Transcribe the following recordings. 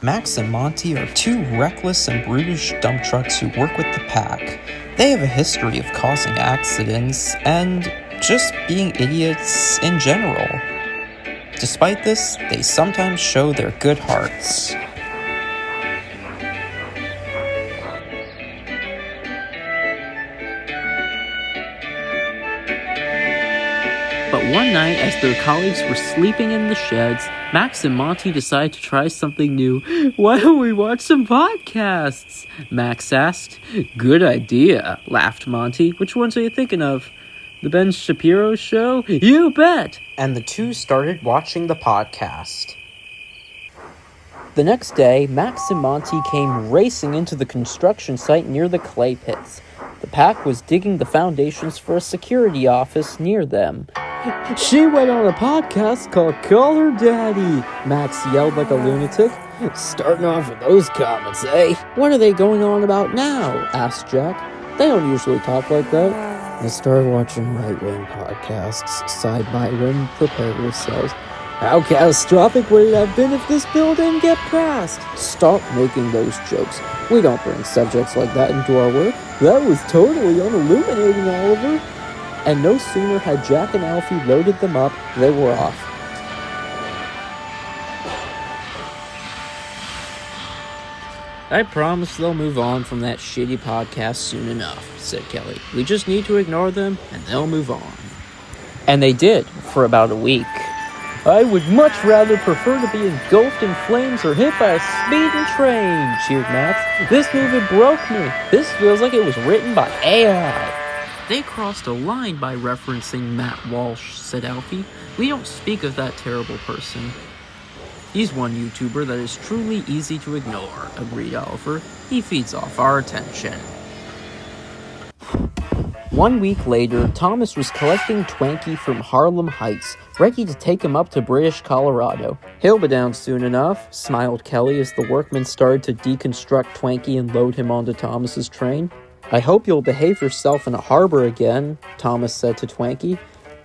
Max and Monty are two reckless and brutish dump trucks who work with the pack. They have a history of causing accidents and just being idiots in general. Despite this, they sometimes show their good hearts. But one night, as their colleagues were sleeping in the sheds, Max and Monty decided to try something new. "Why don't we watch some podcasts?" Max asked. "Good idea," laughed Monty. "Which ones are you thinking of? The Ben Shapiro show? You bet!" And the two started watching the podcast. The next day, Max and Monty came racing into the construction site near the clay pits. The pack was digging the foundations for a security office near them. "She went on a podcast called Call Her Daddy," Max yelled like a lunatic. "Starting off with those comments, eh?" "What are they going on about now?" asked Jack. "They don't usually talk like that." "I started watching right-wing podcasts," sighed Myron. "Prepare yourselves. How catastrophic would it have been if this bill didn't get passed?" "Stop making those jokes. We don't bring subjects like that into our work." "That was totally unilluminating, Oliver." And no sooner had Jack and Alfie loaded them up, they were off. "I promise they'll move on from that shitty podcast soon enough," said Kelly. "We just need to ignore them, and they'll move on." And they did, for about a week. "I would much rather prefer to be engulfed in flames or hit by a speeding train," cheered Max. "This movie broke me. This feels like it was written by AI." "They crossed a line by referencing Matt Walsh," said Alfie. "We don't speak of that terrible person." "He's one YouTuber that is truly easy to ignore," agreed Oliver. "He feeds off our attention." 1 week later, Thomas was collecting Twanky from Harlem Heights, ready to take him up to British Colorado. "He'll be down soon enough," smiled Kelly as the workmen started to deconstruct Twanky and load him onto Thomas's train. "I hope you'll behave yourself in a harbor again," Thomas said to Twanky.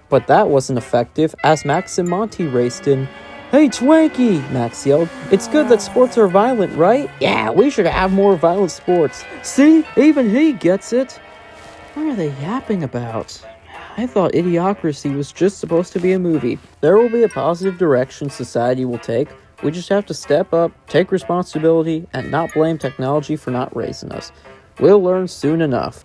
But that wasn't effective, as Max and Monty raced in. "Hey, Twanky!" Max yelled. "It's good that sports are violent, right? Yeah, we should have more violent sports. See? Even he gets it." What are they yapping about? I thought Idiocracy was just supposed to be a movie. There will be a positive direction society will take. We just have to step up, take responsibility, and not blame technology for not raising us. We'll learn soon enough.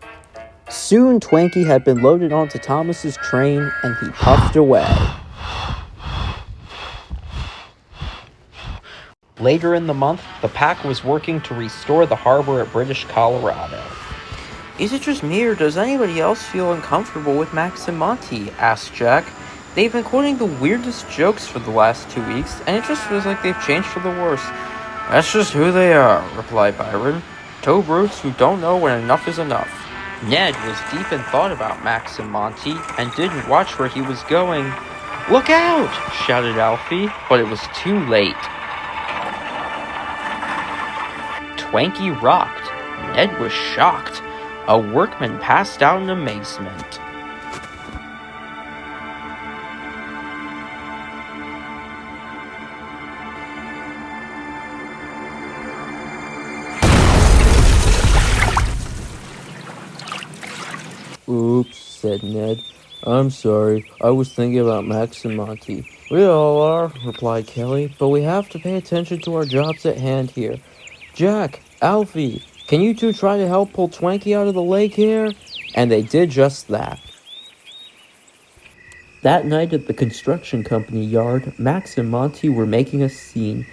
Soon, Twanky had been loaded onto Thomas's train, and he puffed away. Later in the month, the pack was working to restore the harbor at British Colorado. "Is it just me, or does anybody else feel uncomfortable with Max and Monty?" asked Jack. "They've been quoting the weirdest jokes for the last 2 weeks, and it just feels like they've changed for the worse." "That's just who they are," replied Byron. "Two brutes who don't know when enough is enough." Ned was deep in thought about Max and Monty, and didn't watch where he was going. "Look out!" shouted Alfie, but it was too late. Twanky rocked. Ned was shocked. A workman passed out in amazement. "Oops," said Ned. "I'm sorry. I was thinking about Max and Monty." "We all are," replied Kelly, "but we have to pay attention to our jobs at hand here. Jack, Alfie, can you two try to help pull Twanky out of the lake here?" And they did just that. That night at the construction company yard, Max and Monty were making a scene.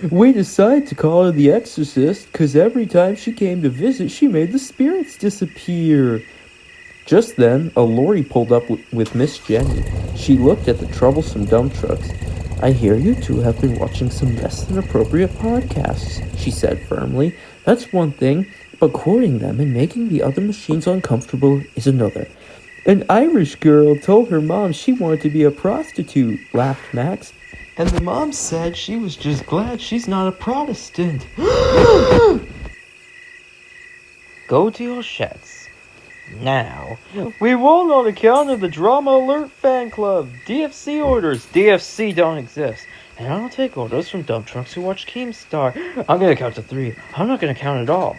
"We decided to call her the Exorcist, 'cause every time she came to visit, she made the spirits disappear." Just then, a lorry pulled up with Miss Jenny. She looked at the troublesome dump trucks. "I hear you two have been watching some less than appropriate podcasts," she said firmly. "That's one thing, but quoting them and making the other machines uncomfortable is another." "An Irish girl told her mom she wanted to be a prostitute," laughed Max. "And the mom said she was just glad she's not a Protestant." "Go to your sheds. Now, we won't on account of the Drama Alert fan club. DFC orders. DFC don't exist. And I'll take orders from dump trucks who watch Keemstar. I'm gonna count to 3. I'm not gonna count at all.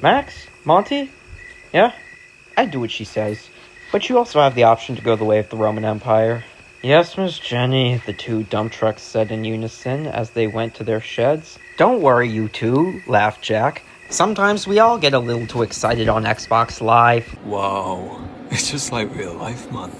Max? Monty? Yeah? I do what she says. But you also have the option to go the way of the Roman Empire. Yes, Miss Jenny, the 2 dump trucks said in unison as they went to their sheds. Don't worry, you two, laughed Jack. Sometimes we all get a little too excited on Xbox Live. Wow, it's just like real life, man.